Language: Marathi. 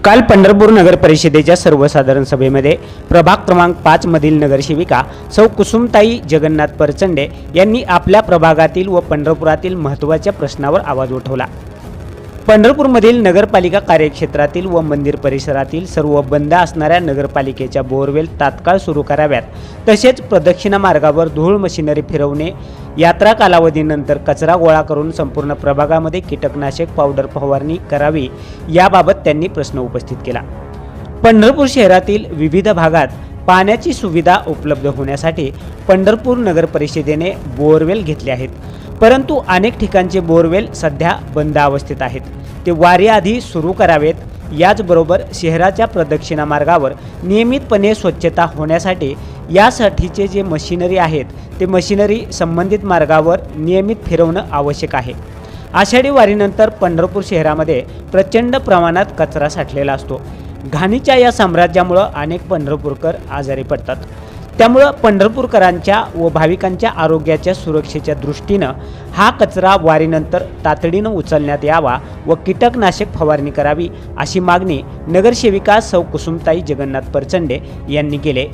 काल पंढरपूर नगर परिषदेच्या सर्वसाधारण सभेमध्ये प्रभाग क्रमांक 5 मधील नगरसेविका सौ कुसुमताई जगन्नाथ परचंडे यांनी आपल्या प्रभागातील व पंढरपुरातील महत्त्वाच्या प्रश्नावर आवाज उठवला। पंढरपूरमधील नगरपालिका कार्यक्षेत्रातील व मंदिर परिसरातील सर्व बंद असणाऱ्या नगरपालिकेच्या बोरवेल तात्काळ सुरू कराव्यात, तसेच प्रदक्षिणा मार्गावर धूळ मशिनरी फिरवणे, यात्रा कालावधीनंतर कचरा गोळा करून संपूर्ण प्रभागामध्ये कीटकनाशक पावडर फवारणी करावी, याबाबत त्यांनी प्रश्न उपस्थित केला। पंढरपूर शहरातील विविध भागात पाण्याची सुविधा उपलब्ध होण्यासाठी पंढरपूर नगर परिषदेने बोरवेल घेतले आहेत, परंतु अनेक ठिकाणचे बोरवेल सध्या बंद अवस्थेत आहेत। ते वारी आधी सुरू करावेत। याचबरोबर शहराच्या प्रदक्षिणा मार्गावर नियमितपणे स्वच्छता होण्यासाठी यासाठीचे जे मशिनरी आहेत ते मशिनरी संबंधित मार्गावर नियमित फिरवणं आवश्यक आहे। आषाढी वारीनंतर पंढरपूर शहरामध्ये प्रचंड प्रमाणात कचरा साठलेला असतो। घाणीच्या या साम्राज्यामुळे अनेक पंढरपूरकर आजारी पडतात। त्यामुळे पंढरपूरकरांच्या व भाविकांच्या आरोग्याच्या सुरक्षेच्या दृष्टीनं हा कचरा वारीनंतर तातडीनं उचलण्यात यावा व कीटकनाशक फवारणी करावी, अशी मागणी नगरसेविका सौ कुसुमताई जगन्नाथ परचंडे यांनी केली।